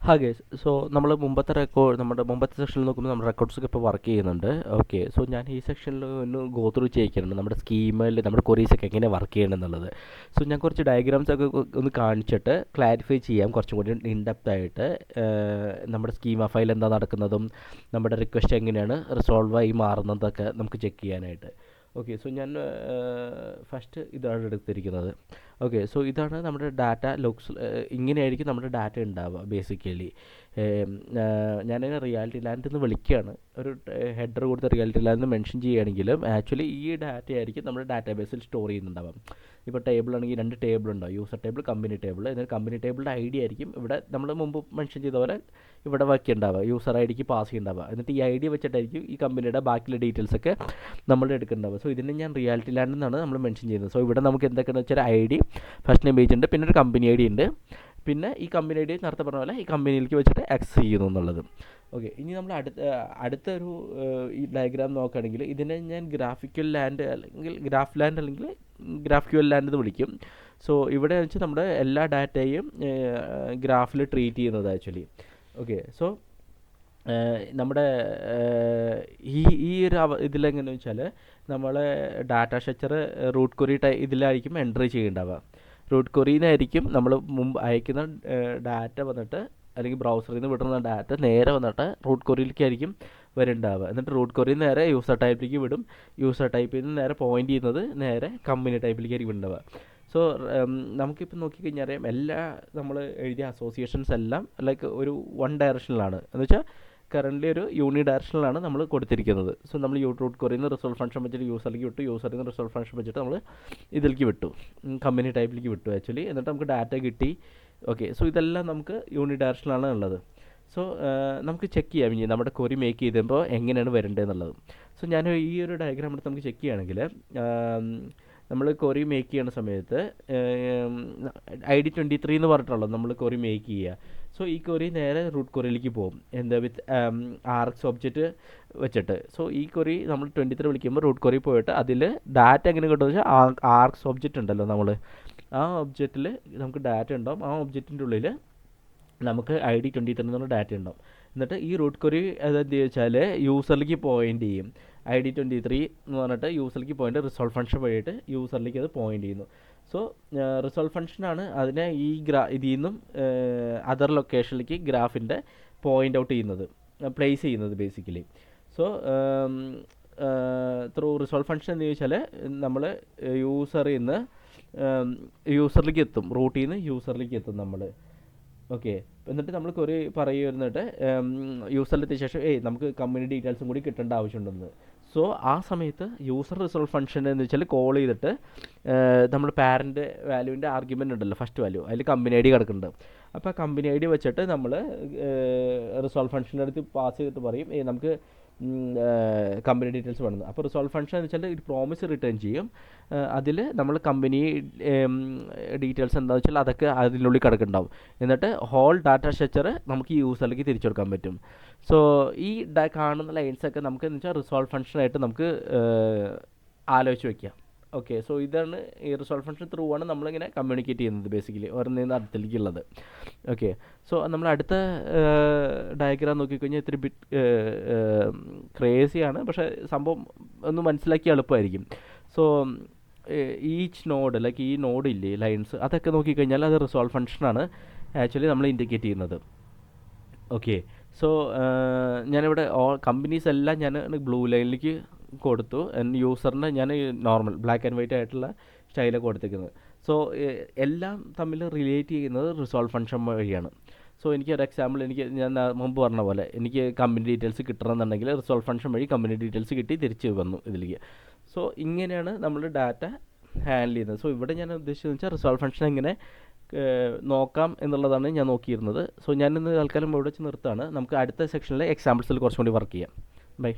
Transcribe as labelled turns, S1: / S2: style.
S1: ഹാ guys, so നമ്മൾ നമ്മുടെ മുമ്പത്തെ സെക്ഷനിൽ നോക്കുമ്പോൾ നമ്മുടെ റെക്കോർഡ്സൊക്കെ ഇപ്പോൾ വർക്ക് ചെയ്യുന്നുണ്ട്. ഓക്കെ, സോ ഞാൻ ഈ സെക്ഷനിൽ ഒന്ന് ഗോ ത്രൂ ചെയ്യിക്കുന്നുണ്ട് നമ്മുടെ സ്കീമിൽ നമ്മുടെ ക്വറീസൊക്കെ എങ്ങനെ വർക്ക് ചെയ്യണമെന്നുള്ളത്. സോ ഞാൻ കുറച്ച് ഡയഗ്രാംസ് ഒക്കെ ഒന്ന് കാണിച്ചിട്ട് ക്ലാരിഫൈ ചെയ്യാം കുറച്ചും കൂടി ഇൻഡെപ്ത് ആയിട്ട്. നമ്മുടെ സ്കീമ ഫയൽ എന്താ നടക്കുന്നതും നമ്മുടെ റിക്വസ്റ്റ് എങ്ങനെയാണ് റിസോൾവ് ആയി മാറുന്നതൊക്കെ നമുക്ക് ചെക്ക് ചെയ്യാനായിട്ട്. ഓക്കെ, സോ ഞാൻ ഫസ്റ്റ് ഇതാണ് എടുത്തിരിക്കുന്നത്. ഓക്കെ, സോ ഇതാണ് നമ്മുടെ ഡാറ്റ ലോക്സ്. ഇങ്ങനെയായിരിക്കും നമ്മുടെ ഡാറ്റ ഉണ്ടാവുക ബേസിക്കലി. ഞാനതിനെ റിയാലിറ്റി ലാൻഡ് എന്ന് വിളിക്കുകയാണ്. ഒരു ഹെഡർ കൊടുത്ത് റിയാലിറ്റി ലാൻഡ് എന്ന് മെൻഷൻ ചെയ്യുകയാണെങ്കിലും ആക്ച്വലി ഈ ഡാറ്റ ആയിരിക്കും നമ്മുടെ ഡാറ്റാബേസിൽ സ്റ്റോർ ചെയ്യുന്നുണ്ടാവാം. ഇപ്പോൾ ടേബിൾ ആണെങ്കിൽ 2 ടേബിൾ ഉണ്ടാവും, യൂസർ ടേബിൾ, കമ്പനി ടേബിൾ. എന്നിട്ട് കമ്പനി ടേബിളിൻ്റെ ഐ ഡി ആയിരിക്കും ഇവിടെ നമ്മൾ മുമ്പ് മെൻഷൻ ചെയ്ത പോലെ ഇവിടെ വയ്ക്കുന്നുണ്ടാവുക, യൂസർ ഐ ഡിക്ക് പാസ് ചെയ്യുന്നുണ്ടാവുക. എന്നിട്ട് ഈ ഐ ഡി വെച്ചിട്ടായിരിക്കും ഈ കമ്പനിയുടെ ബാക്കിയുള്ള ഡീറ്റെയിൽസൊക്കെ നമ്മൾ എടുക്കുന്നുണ്ടാവുക. സോ ഇതിനെ ഞാൻ റിയാലിറ്റി ലാൻഡ് എന്നാണ് നമ്മൾ മെൻഷൻ ചെയ്യുന്നത്. സോ ഇവിടെ നമുക്ക് എന്തൊക്കെയാണെന്ന് വെച്ചാൽ I D, first name page ഉണ്ട്, പിന്നെ ഒരു കമ്പനി ഐ ഡി ഉണ്ട്, പിന്നെ ഈ കമ്പനി ഐ ഡി നേരത്തെ പറഞ്ഞ പോലെ ഈ കമ്പനിയിലേക്ക് വെച്ചിട്ട് ആക്സസ് ചെയ്യുന്നു എന്നുള്ളത്. ഓക്കെ, ഇനി നമ്മൾ അടുത്തൊരു ഈ ഡയഗ്രാം നോക്കുകയാണെങ്കിൽ ഇതിനെ ഞാൻ ഗ്രാഫിക്കൽ ലാൻഡ് അല്ലെങ്കിൽ ഗ്രാഫ് ലാൻഡ് അല്ലെങ്കിൽ ഗ്രാഫിക്കൽ ലാൻഡ് എന്ന് വിളിക്കും. സോ ഇവിടെ വെച്ച് നമ്മുടെ എല്ലാ ഡാറ്റയും ഗ്രാഫിൽ ട്രീറ്റ് ചെയ്യുന്നത് ആക്ച്വലി. ഓക്കെ, സോ നമ്മുടെ ഈ ഒരു ഇതിലെങ്ങനെയാണെന്ന് വെച്ചാൽ നമ്മളെ ഡാറ്റ സ്ട്രക്ചർ റൂട്ട് ക്വറി ഇതിലായിരിക്കും എൻട്രി ചെയ്യേണ്ടാവുക. റൂട്ട് ക്വറിന്നായിരിക്കും നമ്മൾ മുമ്പ് അയക്കുന്ന ഡാറ്റ വന്നിട്ട്, അല്ലെങ്കിൽ ബ്രൗസറിൽ നിന്ന് വിടുന്ന ഡാറ്റ നേരെ വന്നിട്ട് റൂട്ട് ക്വറിയിലേക്കായിരിക്കും വരുന്നുണ്ടാവുക. എന്നിട്ട് റൂട്ട് ക്വറിയിൽ നേരെ യൂസർ ടൈപ്പിലേക്ക് വിടും. യൂസർ ടൈപ്പിൽ നിന്ന് നേരെ പോയിൻ്റ് ചെയ്യുന്നത് നേരെ കമ്പനി ടൈപ്പിലേക്കായിരിക്കും ഉണ്ടാവുക. സോ നമുക്കിപ്പോൾ നോക്കിക്കഴിഞ്ഞാൽ അറിയാം, എല്ലാ നമ്മൾ എഴുതിയ അസോസിയേഷൻസ് എല്ലാം ലൈക്ക് ഒരു വൺ ഡയറക്ഷനിലാണ്. എന്ന് വെച്ചാൽ കറൻ്റ്ലി ഒരു യൂണി ഡയറക്ഷനിലാണ് നമ്മൾ കൊടുത്തിരിക്കുന്നത്. സോ നമ്മൾ റൂട്ട് ക്വറിയിൽ നിന്ന് റിസോൾവ് ഫംഗ്ഷൻ വെച്ചിട്ട് യൂസറിലേക്ക് വിട്ടു, യൂസറിൽ നിന്ന് റിസോൾവ് ഫംഗ്ഷൻ വെച്ചിട്ട് നമ്മൾ ഇതിലേക്ക് വിട്ടു, കമ്പനി ടൈപ്പിലേക്ക് വിട്ടു ആക്ച്വലി. എന്നിട്ട് നമുക്ക് ഡാറ്റ കിട്ടി. ഓക്കെ, സോ ഇതെല്ലാം നമുക്ക് യൂണി ഡയറക്ഷനിലാണ് ഉള്ളത്. സോ നമുക്ക് ചെക്ക് ചെയ്യാം ഇനി നമ്മുടെ ക്വറി മേക്ക് ചെയ്തപ്പോൾ എങ്ങനെയാണ് വരേണ്ടതെന്നുള്ളത്. സോ ഞാൻ ഈ ഒരു ഡയഗ്രാം എടുത്ത് നമുക്ക് ചെക്ക് ചെയ്യുകയാണെങ്കിൽ നമ്മൾ ക്വറി മേക്ക് ചെയ്യുന്ന സമയത്ത് ID 23 എന്ന് പറഞ്ഞിട്ടുള്ളത് നമ്മൾ ക്വറി മേക്ക് ചെയ്യുക. സോ ഈ ക്വറി നേരെ റൂട്ട് ക്വറിയിലേക്ക് പോകും, എന്താ വിത്ത് RX ഒബ്ജക്റ്റ് വെച്ചിട്ട്. സോ ഈ ക്വറി നമ്മൾ 23 വിളിക്കുമ്പോൾ റൂട്ട് ക്വറി പോയിട്ട് അതിൽ ഡാറ്റ എങ്ങനെ കിട്ടുമെന്ന് വെച്ചാൽ RX ഒബ്ജക്റ്റ് ഉണ്ടല്ലോ, നമ്മൾ ആ ഒബ്ജക്റ്റിൽ നമുക്ക് ഡാറ്റ ഉണ്ടാവും. ആ ഒബ്ജക്റ്റിൻ്റെ ഉള്ളിൽ നമുക്ക് ID 23 എന്നുള്ള ഡാറ്റ ഉണ്ടാവും. എന്നിട്ട് ഈ റൂട്ട് ക്വറി അതെന്ത് ചോദിച്ചാൽ യൂസറിലേക്ക് പോയിൻ്റ് ചെയ്യും. ID 23 എന്ന് പറഞ്ഞിട്ട് യൂസറിലേക്ക് പോയിൻ്റ് റിസോൾവ് ഫംഗ്ഷൻ വഴിയിട്ട് യൂസറിലേക്ക് അത് പോയിൻ്റ് ചെയ്യുന്നു. സോ റിസോൾവ് ഫംഗ്ഷനാണ് അതിനെ ഈ ഇതിൽ നിന്നും അതർ ലൊക്കേഷനിലേക്ക് ഗ്രാഫിൻ്റെ പോയിൻ്റ് ഔട്ട് ചെയ്യുന്നത്, പ്ലേസ് ചെയ്യുന്നത് basically. So through resolve function എന്ന് ചോദിച്ചാൽ നമ്മൾ യൂസറിൽ നിന്ന് യൂസറിലേക്ക് എത്തും, റൂട്ടിൽ നിന്ന് യൂസറിലേക്ക് എത്തും നമ്മൾ. ഓക്കെ, എന്നിട്ട് നമ്മൾ ക്വറി പറയുന്നിട്ട് യൂസറിലെത്തിയ ശേഷം നമുക്ക് കമ്പനി ഡീറ്റെയിൽസും കൂടി കിട്ടേണ്ട ആവശ്യമുണ്ടെന്ന്. സോ ആ സമയത്ത് യൂസർ റിസോൾവ് ഫംഗ്ഷൻ എന്ന് വെച്ചാൽ കോൾ ചെയ്തിട്ട് നമ്മൾ പാരൻ്റ് വാല്യൂവിൻ്റെ ആർഗ്യുമെൻ്റ് ഉണ്ടല്ലോ, ഫസ്റ്റ് വാല്യൂ, അതിൽ കമ്പനി ഐ ഡി കിടക്കുന്നുണ്ട്. അപ്പോൾ ആ കമ്പനി ഐ ഡി വെച്ചിട്ട് നമ്മൾ റിസോൾവ് ഫംഗ്ഷൻ്റെ അടുത്ത് പാസ് ചെയ്തിട്ട് പറയും നമുക്ക് കമ്പനി ഡീറ്റെയിൽസ് വേണമെന്ന്. അപ്പോൾ റിസോൾവ് ഫംഗ്ഷൻ എന്ന് വെച്ചാൽ ഒരു പ്രോമിസ് റിട്ടേൺ ചെയ്യും. അതിൽ നമ്മൾ കമ്പനി ഡീറ്റെയിൽസ് എന്താണെന്ന് വെച്ചാൽ അതൊക്കെ അതിനുള്ളിൽ കിടക്കുന്നുണ്ടാവും. എന്നിട്ട് ഹോൾ ഡാറ്റ സ്ട്രക്ചർ നമുക്ക് യൂസറിലേക്ക് തിരിച്ചു കൊടുക്കാൻ പറ്റും. സോ ഈ കാണുന്ന ലൈൻസൊക്കെ നമുക്ക് എന്ന് വെച്ചാൽ റിസോൾവ് ഫംഗ്ഷനായിട്ട് നമുക്ക് ആലോചിച്ച് വയ്ക്കാം. ഓക്കെ, സോ ഇതാണ് ഈ റിസോൾവ് ഫംഗ്ഷൻ ത്രൂ ആണ് നമ്മളിങ്ങനെ കമ്മ്യൂണിക്കേറ്റ് ചെയ്യുന്നത് ബേസിക്കലി ഓരോന്നിൽ നിന്ന് അടുത്തേക്കുള്ളത്. ഓക്കെ, സോ നമ്മൾ അടുത്ത ഡയഗ്രാം നോക്കിക്കഴിഞ്ഞാൽ ഇത്തിരി ബിറ്റ് ക്രേസിയാണ്, പക്ഷേ സംഭവം ഒന്ന് മനസ്സിലാക്കി എളുപ്പമായിരിക്കും. സോ ഈച്ച് നോഡ് ലൈക്ക് ഈ നോഡ് ഇല്ലേ ലൈൻസ്, അതൊക്കെ നോക്കിക്കഴിഞ്ഞാൽ അത് റിസോൾവ് ഫംഗ്ഷനാണ് ആക്ച്വലി നമ്മൾ ഇൻഡിക്കേറ്റ് ചെയ്യുന്നത്. ഓക്കെ, സോ ഞാനിവിടെ കമ്പനീസ് എല്ലാം ഞാൻ ബ്ലൂ ലൈനിലേക്ക് കൊടുത്തു, യൂസറിന് ഞാൻ നോർമൽ ബ്ലാക്ക് ആൻഡ് വൈറ്റ് ആയിട്ടുള്ള സ്റ്റൈലാണ് കൊടുത്തിരിക്കുന്നത്. സോ എല്ലാം തമ്മിൽ റിലേറ്റ് ചെയ്യുന്നത് റിസോൾവ് ഫംഗ്ഷൻ വഴിയാണ്. സോ എനിക്കൊരു എക്സാമ്പിൾ, ഞാൻ മുമ്പ് പറഞ്ഞ പോലെ എനിക്ക് കമ്പനി ഡീറ്റെയിൽസ് കിട്ടണമെന്നുണ്ടെങ്കിൽ റിസോൾവ് ഫംഗ്ഷൻ വഴി കമ്പനി ഡീറ്റെയിൽസ് കിട്ടി തിരിച്ച് വന്നു ഇതിലേക്ക്. സോ ഇങ്ങനെയാണ് നമ്മൾ ഡാറ്റ ഹാൻഡിൽ ചെയ്യുന്നത്. സോ ഇവിടെ ഞാൻ ഉദ്ദേശിച്ചതെന്ന് വെച്ചാൽ റിസോൾവ് ഫംഗ്ഷൻ എങ്ങനെ നോക്കാം എന്നുള്ളതാണ് ഞാൻ നോക്കിയിരുന്നത്. സോ ഞാനിന്ന് തൽക്കാലം ഇവിടെ വെച്ച് നിർത്താണ്. നമുക്ക് അടുത്ത സെക്ഷനിലെ എക്സാമ്പിൾസിൽ കുറച്ചും കൂടി വർക്ക് ചെയ്യാം. ബൈ.